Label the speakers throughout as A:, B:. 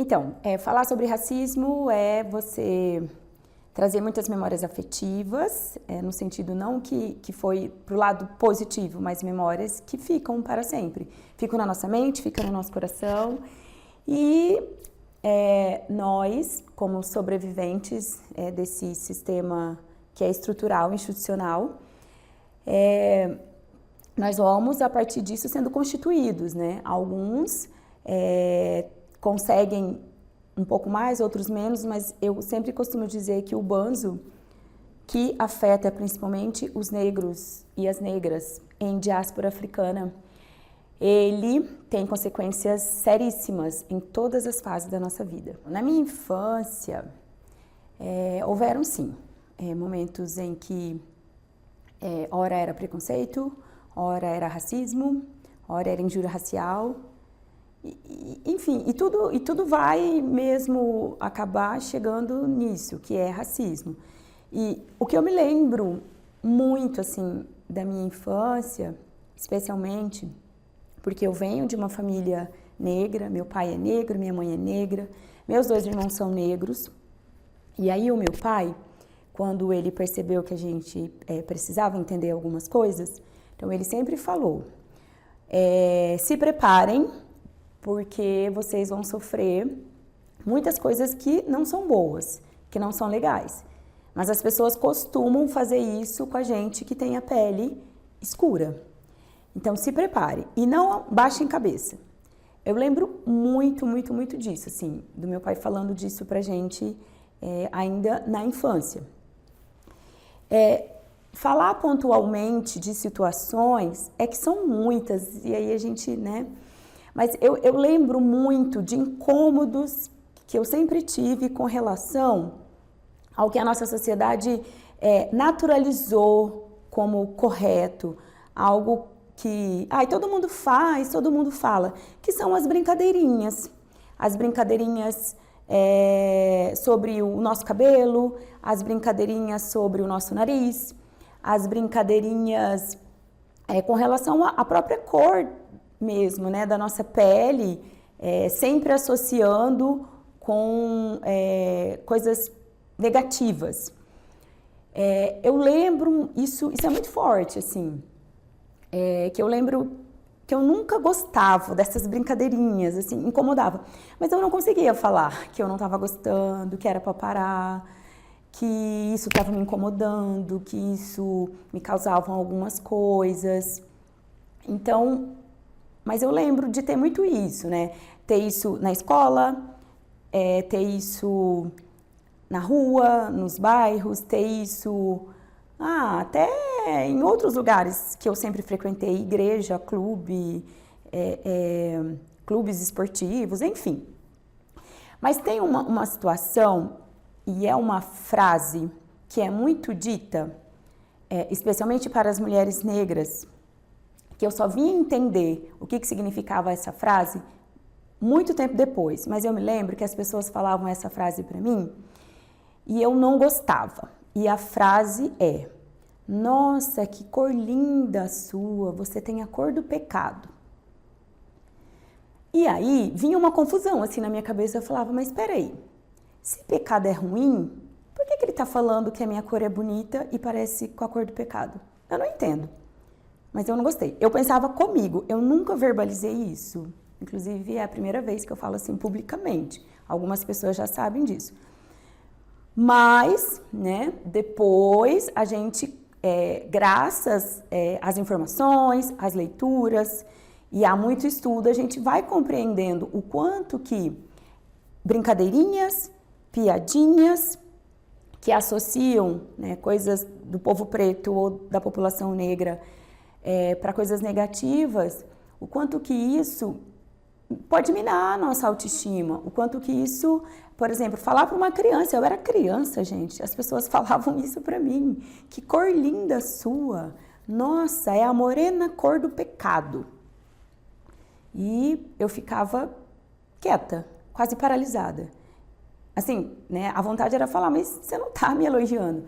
A: Então, falar sobre racismo é você trazer muitas memórias afetivas, no sentido não que foi pro lado positivo, mas memórias que ficam para sempre. Ficam na nossa mente, ficam no nosso coração. E nós, como sobreviventes desse sistema que é estrutural, institucional, nós vamos, a partir disso, sendo constituídos, né? Alguns conseguem um pouco mais, outros menos, mas eu sempre costumo dizer que o banzo, que afeta principalmente os negros e as negras em diáspora africana, ele tem consequências seríssimas em todas as fases da nossa vida. Na minha infância, houveram sim momentos em que ora era preconceito, ora era racismo, ora era injúria racial, enfim, e tudo vai mesmo acabar chegando nisso, que é racismo. E o que eu me lembro muito, assim, da minha infância, especialmente, porque eu venho de uma família negra, meu pai é negro, minha mãe é negra, meus 2 irmãos são negros, e aí o meu pai, quando ele percebeu que a gente precisava entender algumas coisas, então ele sempre falou, se preparem, porque vocês vão sofrer muitas coisas que não são boas, que não são legais. Mas as pessoas costumam fazer isso com a gente que tem a pele escura. Então se prepare e não baixem cabeça. Eu lembro muito, muito, muito disso, assim, do meu pai falando disso pra gente ainda na infância. Falar pontualmente de situações que são muitas, e aí a gente, né? Mas eu lembro muito de incômodos que eu sempre tive com relação ao que a nossa sociedade naturalizou como correto, algo que todo mundo faz, todo mundo fala, que são as brincadeirinhas sobre o nosso cabelo, as brincadeirinhas sobre o nosso nariz, as brincadeirinhas com relação à própria cor mesmo, né, da nossa pele, sempre associando com coisas negativas. Eu lembro, isso é muito forte, assim, que eu lembro que eu nunca gostava dessas brincadeirinhas, assim, incomodava. Mas eu não conseguia falar que eu não estava gostando, que era para parar, que isso estava me incomodando, que isso me causava algumas coisas. Então, mas eu lembro de ter muito isso, né? Ter isso na escola, ter isso na rua, nos bairros, ter isso até em outros lugares que eu sempre frequentei, igreja, clube, clubes esportivos, enfim. Mas tem uma situação, e é uma frase que é muito dita, especialmente para as mulheres negras, que eu só vim entender o que significava essa frase muito tempo depois, mas eu me lembro que as pessoas falavam essa frase para mim e eu não gostava. E a frase é: nossa, que cor linda sua, você tem a cor do pecado. E aí vinha uma confusão assim na minha cabeça, eu falava, mas espera aí, se pecado é ruim, por que ele está falando que a minha cor é bonita e parece com a cor do pecado? Eu não entendo. Mas eu não gostei. Eu pensava comigo, eu nunca verbalizei isso. Inclusive, é a primeira vez que eu falo assim publicamente. Algumas pessoas já sabem disso. Mas, né, depois a gente, graças às informações, às leituras e a muito estudo, a gente vai compreendendo o quanto que brincadeirinhas, piadinhas, que associam, né, coisas do povo preto ou da população negra para coisas negativas, o quanto que isso pode minar a nossa autoestima, o quanto que isso, por exemplo, falar para uma criança, eu era criança, gente, as pessoas falavam isso para mim, que cor linda sua, nossa, é a morena cor do pecado. E eu ficava quieta, quase paralisada. Assim, né, a vontade era falar, mas você não está me elogiando.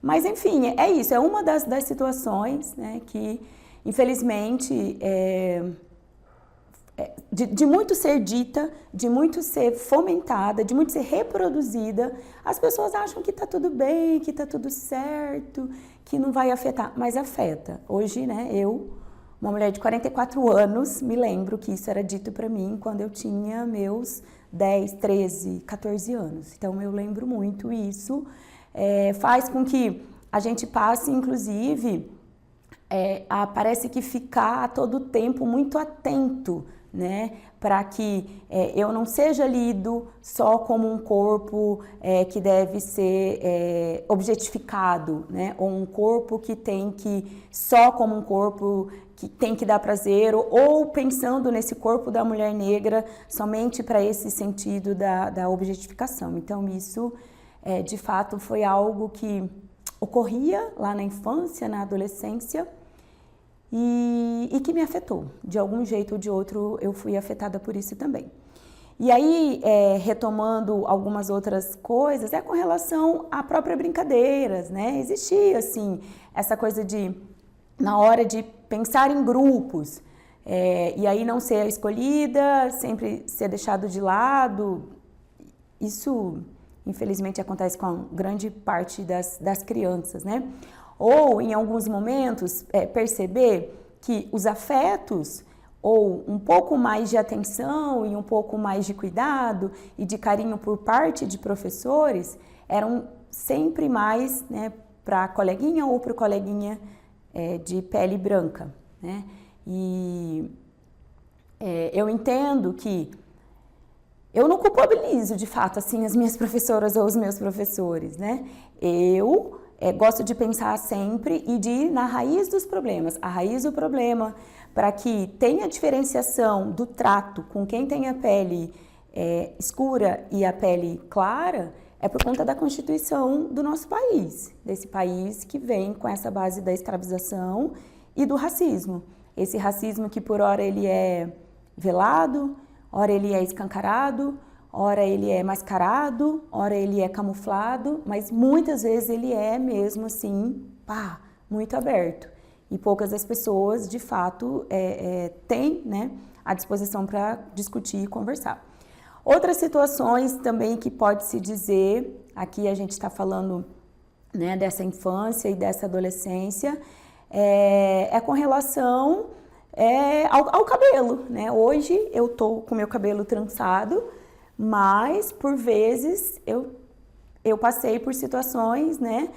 A: Mas, enfim, é isso, é uma das situações, né, que, infelizmente, de muito ser dita, de muito ser fomentada, de muito ser reproduzida, as pessoas acham que tá tudo bem, que tá tudo certo, que não vai afetar, mas afeta. Hoje, né, eu, uma mulher de 44 anos, me lembro que isso era dito para mim quando eu tinha meus 10, 13, 14 anos. Então eu lembro muito isso, faz com que a gente passe, inclusive, parece que ficar a todo tempo muito atento, né, para que eu não seja lido só como um corpo que deve ser objetificado, né, ou um corpo que tem que, só como um corpo que tem que dar prazer, ou pensando nesse corpo da mulher negra somente para esse sentido da objetificação. Então isso, de fato, foi algo que ocorria lá na infância, na adolescência, e que me afetou. De algum jeito ou de outro, eu fui afetada por isso também. E aí, retomando algumas outras coisas, com relação à própria brincadeiras, né? Existia, assim, essa coisa de, na hora de pensar em grupos, e aí não ser a escolhida, sempre ser deixado de lado. Isso, infelizmente, acontece com a grande parte das crianças, né? Ou, em alguns momentos, perceber que os afetos, ou um pouco mais de atenção e um pouco mais de cuidado e de carinho por parte de professores, eram sempre mais, né, para a coleguinha ou para o coleguinha de pele branca, né? E eu entendo que eu não culpabilizo, de fato, assim, as minhas professoras ou os meus professores, né? Eu gosto de pensar sempre e de ir na raiz dos problemas. A raiz do problema, para que tenha diferenciação do trato com quem tem a pele escura e a pele clara, é por conta da Constituição do nosso país, desse país que vem com essa base da escravização e do racismo. Esse racismo que por hora ele é velado, ora ele é escancarado, ora ele é mascarado, ora ele é camuflado, mas muitas vezes ele é mesmo assim, muito aberto. E poucas das pessoas, de fato, têm, né, a disposição para discutir e conversar. Outras situações também que pode-se dizer, aqui a gente está falando, né, dessa infância e dessa adolescência, com relação ao cabelo, né? Hoje eu tô com meu cabelo trançado, mas por vezes eu passei por situações, né,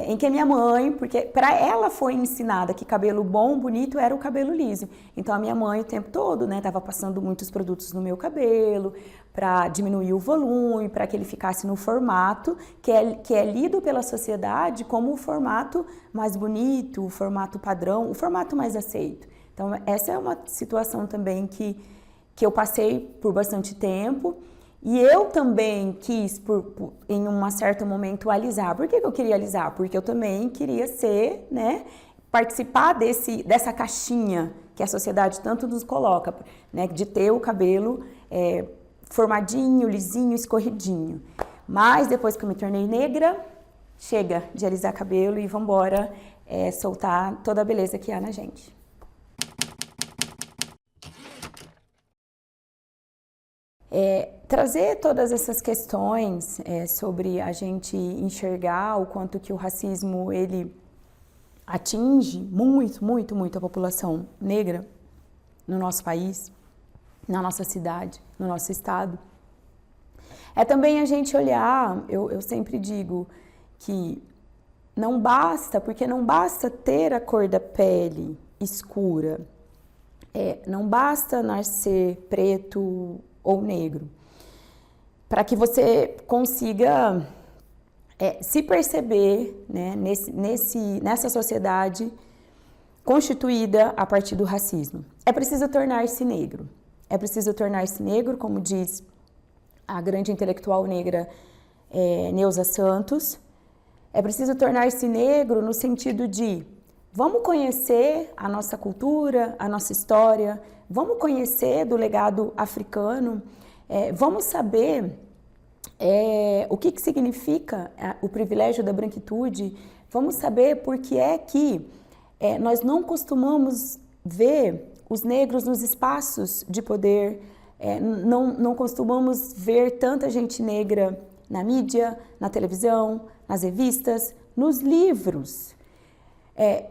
A: em que a minha mãe, porque para ela foi ensinada que cabelo bom, bonito era o cabelo liso. Então a minha mãe o tempo todo, né, tava passando muitos produtos no meu cabelo para diminuir o volume, para que ele ficasse no formato que é lido pela sociedade como o formato mais bonito, o formato padrão, o formato mais aceito. Então essa é uma situação também que eu passei por bastante tempo. E eu também quis, em um certo momento, alisar. Por que eu queria alisar? Porque eu também queria ser, né, participar dessa caixinha que a sociedade tanto nos coloca, né, de ter o cabelo formadinho, lisinho, escorridinho. Mas depois que eu me tornei negra, chega de alisar cabelo e vamos embora soltar toda a beleza que há na gente. Trazer todas essas questões sobre a gente enxergar o quanto que o racismo ele atinge muito, muito, muito a população negra no nosso país, na nossa cidade, no nosso estado. Também a gente olhar, eu sempre digo que não basta, porque não basta ter a cor da pele escura, não basta nascer preto ou negro, para que você consiga se perceber, né, nessa sociedade constituída a partir do racismo. É preciso tornar-se negro. É preciso tornar-se negro, como diz a grande intelectual negra Neuza Santos. É preciso tornar-se negro no sentido de vamos conhecer a nossa cultura, a nossa história, vamos conhecer do legado africano, vamos saber o que significa o privilégio da branquitude, vamos saber por que é que nós não costumamos ver os negros nos espaços de poder, não costumamos ver tanta gente negra na mídia, na televisão, nas revistas, nos livros.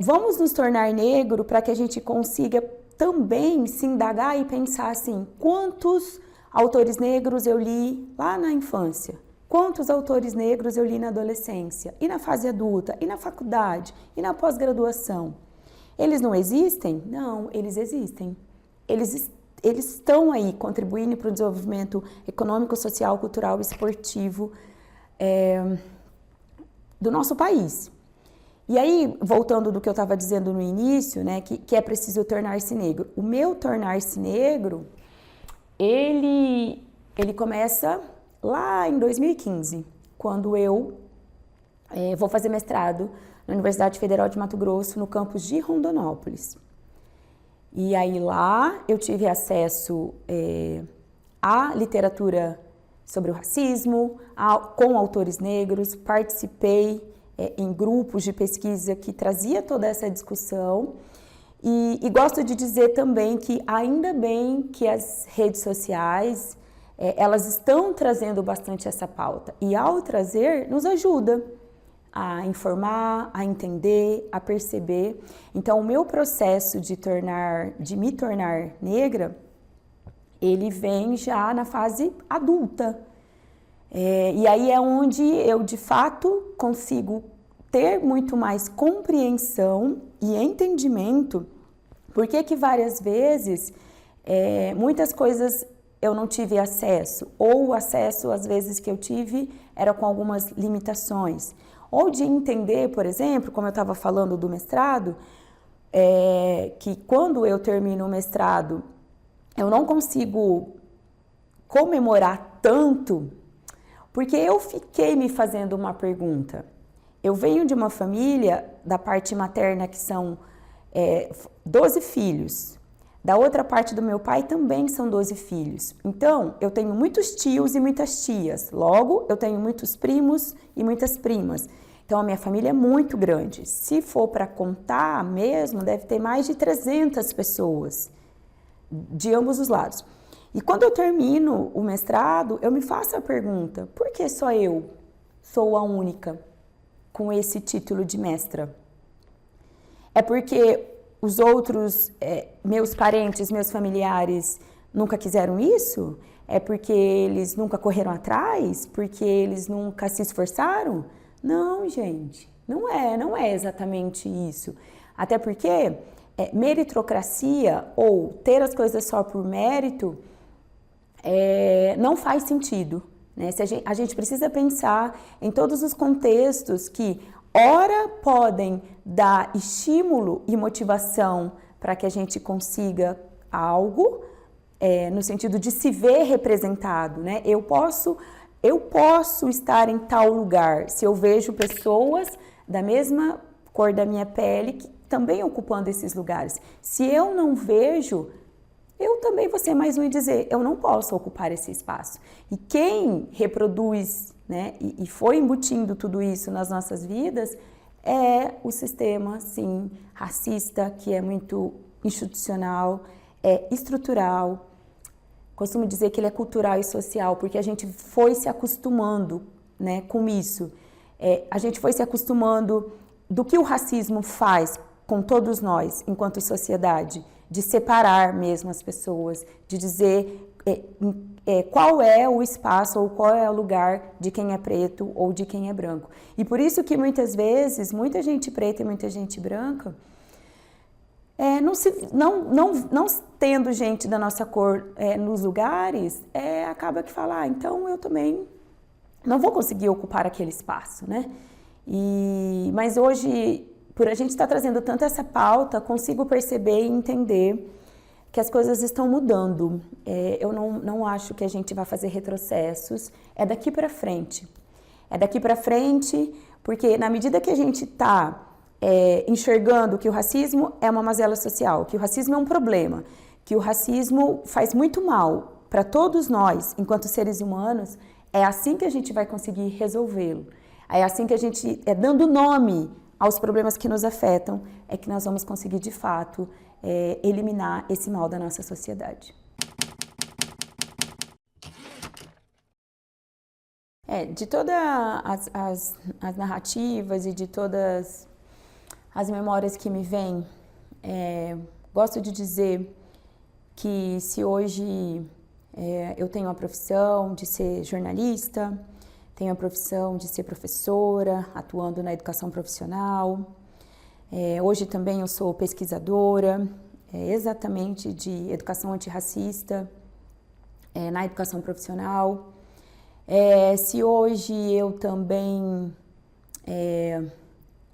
A: Vamos nos tornar negro para que a gente consiga também se indagar e pensar assim, quantos autores negros eu li lá na infância? Quantos autores negros eu li na adolescência? E na fase adulta? E na faculdade? E na pós-graduação? Eles não existem? Não, eles existem. Eles estão aí contribuindo para o desenvolvimento econômico, social, cultural e esportivo do nosso país. E aí, voltando do que eu estava dizendo no início, né, que é preciso tornar-se negro. O meu tornar-se negro, ele começa lá em 2015, quando eu vou fazer mestrado na Universidade Federal de Mato Grosso, no campus de Rondonópolis. E aí lá eu tive acesso à literatura sobre o racismo, com autores negros, participei em grupos de pesquisa que trazia toda essa discussão e gosto de dizer também que ainda bem que as redes sociais elas estão trazendo bastante essa pauta e ao trazer nos ajuda a informar, a entender, a perceber. Então o meu processo de me tornar negra, ele vem já na fase adulta. E aí é onde eu, de fato, consigo ter muito mais compreensão e entendimento, porque que várias vezes, muitas coisas eu não tive acesso, ou o acesso, às vezes, que eu tive era com algumas limitações. Ou de entender, por exemplo, como eu estava falando do mestrado, que quando eu termino o mestrado, eu não consigo comemorar tanto, porque eu fiquei me fazendo uma pergunta. Eu venho de uma família, da parte materna, que são 12 filhos. Da outra parte do meu pai também são 12 filhos. Então, eu tenho muitos tios e muitas tias. Logo, eu tenho muitos primos e muitas primas. Então, a minha família é muito grande. Se for para contar mesmo, deve ter mais de 300 pessoas, de ambos os lados. E quando eu termino o mestrado, eu me faço a pergunta, por que só eu sou a única com esse título de mestra? É porque os outros, meus parentes, meus familiares, nunca quiseram isso? É porque eles nunca correram atrás? Porque eles nunca se esforçaram? Não, gente, não é exatamente isso. Até porque meritocracia ou ter as coisas só por mérito não faz sentido, né? A gente precisa pensar em todos os contextos que, ora, podem dar estímulo e motivação para que a gente consiga algo, no sentido de se ver representado, né? Eu posso estar em tal lugar se eu vejo pessoas da mesma cor da minha pele que também ocupando esses lugares. Se eu não vejo, eu também vou ser mais um em dizer, eu não posso ocupar esse espaço. E quem reproduz, né, e foi embutindo tudo isso nas nossas vidas é o sistema, sim, racista, que é muito institucional, estrutural. Costumo dizer que ele é cultural e social, porque a gente foi se acostumando, né, com isso. A gente foi se acostumando do que o racismo faz com todos nós, enquanto sociedade, de separar mesmo as pessoas, de dizer qual é o espaço ou qual é o lugar de quem é preto ou de quem é branco. E por isso que muitas vezes, muita gente preta e muita gente branca, não tendo gente da nossa cor nos lugares, acaba que fala, então eu também não vou conseguir ocupar aquele espaço, né? Mas hoje, por a gente estar trazendo tanto essa pauta, consigo perceber e entender que as coisas estão mudando. Eu não acho que a gente vai fazer retrocessos, é daqui para frente. É daqui para frente, porque na medida que a gente está enxergando que o racismo é uma mazela social, que o racismo é um problema, que o racismo faz muito mal para todos nós, enquanto seres humanos, é assim que a gente vai conseguir resolvê-lo. É assim que a gente, dando nome aos problemas que nos afetam, é que nós vamos conseguir, de fato, eliminar esse mal da nossa sociedade. De todas as narrativas e de todas as memórias que me vêm, gosto de dizer que se hoje eu tenho a profissão de ser jornalista, tenho a profissão de ser professora, atuando na educação profissional, hoje também eu sou pesquisadora, exatamente de educação antirracista na educação profissional. Se hoje eu também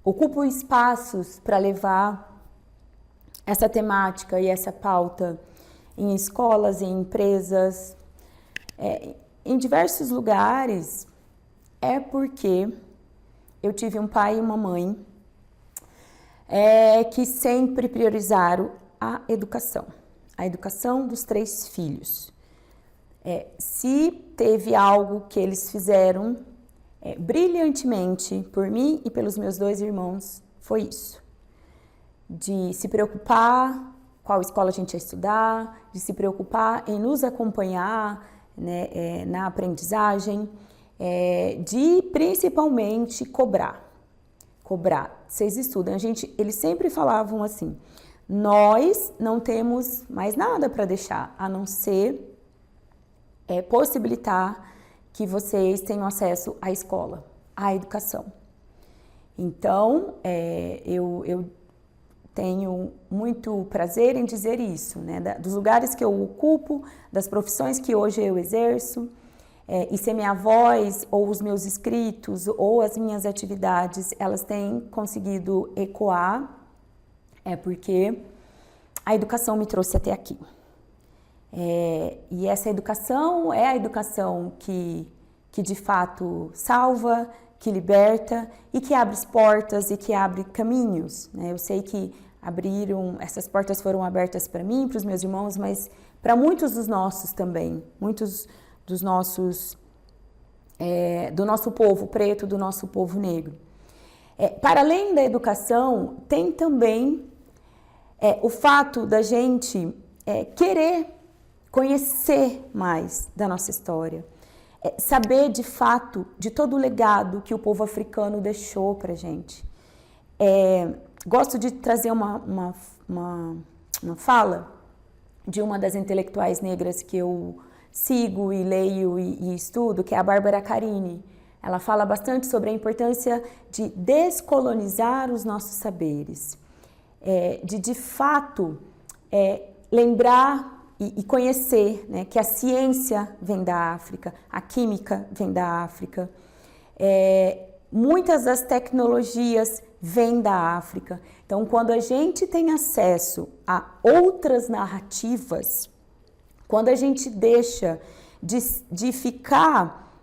A: ocupo espaços para levar essa temática e essa pauta em escolas, em empresas, em diversos lugares, é porque eu tive um pai e uma mãe que sempre priorizaram a educação dos 3 filhos. Se teve algo que eles fizeram brilhantemente por mim e pelos meus 2 irmãos, foi isso. De se preocupar qual escola a gente ia estudar, de se preocupar em nos acompanhar, né, na aprendizagem, de principalmente cobrar. Vocês estudam. Eles sempre falavam assim, nós não temos mais nada para deixar, a não ser possibilitar que vocês tenham acesso à escola, à educação. Então, eu tenho muito prazer em dizer isso, né? Dos lugares que eu ocupo, das profissões que hoje eu exerço, e se a minha voz, ou os meus escritos, ou as minhas atividades, elas têm conseguido ecoar, porque a educação me trouxe até aqui. E essa educação é a educação que de fato salva, que liberta e que abre portas e que abre caminhos, né? Eu sei que essas portas foram abertas para mim, para os meus irmãos, mas para muitos dos nossos também, muitos dos nossos, do nosso povo preto, do nosso povo negro. Para além da educação, tem também o fato da gente querer conhecer mais da nossa história, saber de fato de todo o legado que o povo africano deixou para a gente. Gosto de trazer uma fala de uma das intelectuais negras que eu sigo e leio e estudo, que é a Bárbara Carini. Ela fala bastante sobre a importância de descolonizar os nossos saberes, de fato lembrar e conhecer, né, que a ciência vem da África, a química vem da África, muitas das tecnologias vêm da África. Então, quando a gente tem acesso a outras narrativas, quando a gente deixa de ficar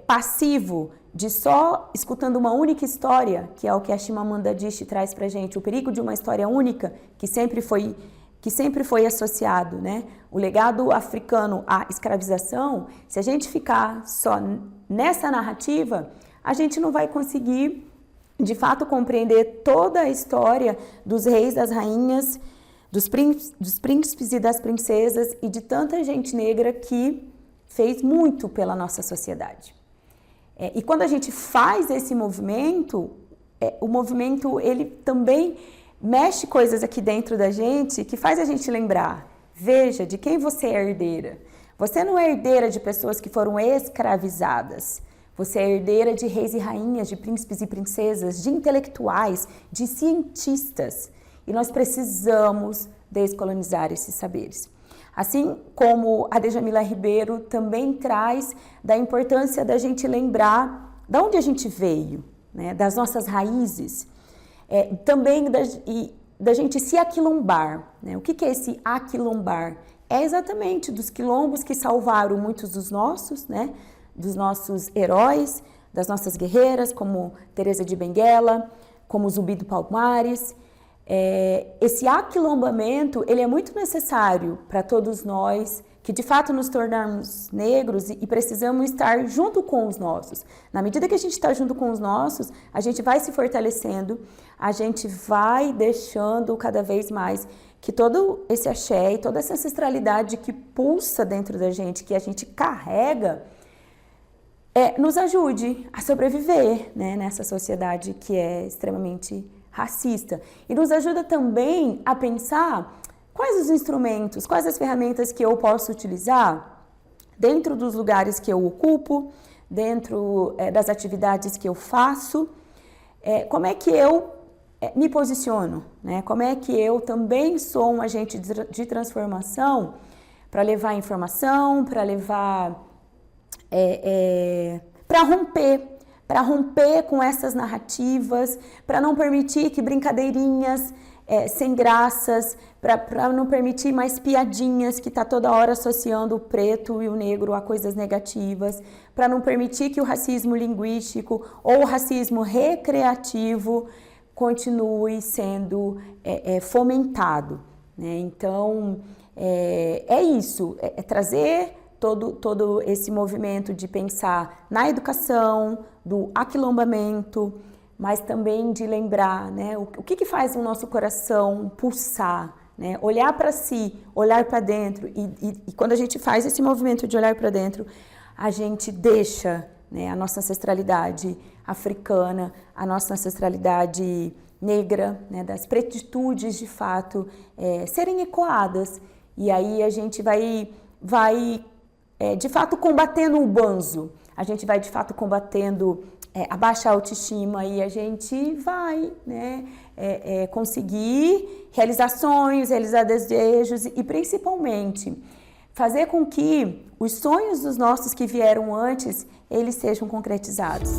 A: passivo, de só escutando uma única história, que é o que a Chimamanda Adichie traz pra gente, o perigo de uma história única, que sempre foi associado, né? O legado africano à escravização, se a gente ficar só nessa narrativa, a gente não vai conseguir, de fato, compreender toda a história dos reis, das rainhas, dos príncipes e das princesas e de tanta gente negra que fez muito pela nossa sociedade. E quando a gente faz esse movimento, o movimento ele também mexe coisas aqui dentro da gente que faz a gente lembrar, veja, de quem você é herdeira. Você não é herdeira de pessoas que foram escravizadas. Você é herdeira de reis e rainhas, de príncipes e princesas, de intelectuais, de cientistas. E nós precisamos descolonizar esses saberes. Assim como a Djamila Ribeiro também traz da importância da gente lembrar de onde a gente veio, né, das nossas raízes. Também da gente se aquilombar, né? O que é esse aquilombar? É exatamente dos quilombos que salvaram muitos dos nossos, né? Dos nossos heróis, das nossas guerreiras, como Teresa de Benguela, como Zumbi do Palmares. Esse aquilombamento, ele é muito necessário para todos nós que de fato nos tornamos negros e precisamos estar junto com os nossos. Na medida que a gente está junto com os nossos, a gente vai se fortalecendo, a gente vai deixando cada vez mais que todo esse axé e toda essa ancestralidade que pulsa dentro da gente, que a gente carrega, nos ajude a sobreviver, né, nessa sociedade que é extremamente racista. E nos ajuda também a pensar quais os instrumentos, quais as ferramentas que eu posso utilizar dentro dos lugares que eu ocupo, dentro das atividades que eu faço, como é que eu me posiciono, né? Como é que eu também sou um agente de transformação para levar informação, para levar, para romper com essas narrativas, para não permitir que brincadeirinhas sem graças, para não permitir mais piadinhas que está toda hora associando o preto e o negro a coisas negativas, para não permitir que o racismo linguístico ou o racismo recreativo continue sendo fomentado, né? Então, é isso, é trazer todo esse movimento de pensar na educação, do aquilombamento, mas também de lembrar, né, o que faz o nosso coração pulsar, né? Olhar para si, olhar para dentro, e quando a gente faz esse movimento de olhar para dentro, a gente deixa, né, a nossa ancestralidade africana, a nossa ancestralidade negra, né, das pretitudes de fato serem ecoadas, e aí a gente vai de fato combatendo o banzo, a gente vai de fato combatendo a baixa autoestima, e a gente vai, né, conseguir realizar sonhos, realizar desejos e principalmente fazer com que os sonhos dos nossos que vieram antes, eles sejam concretizados.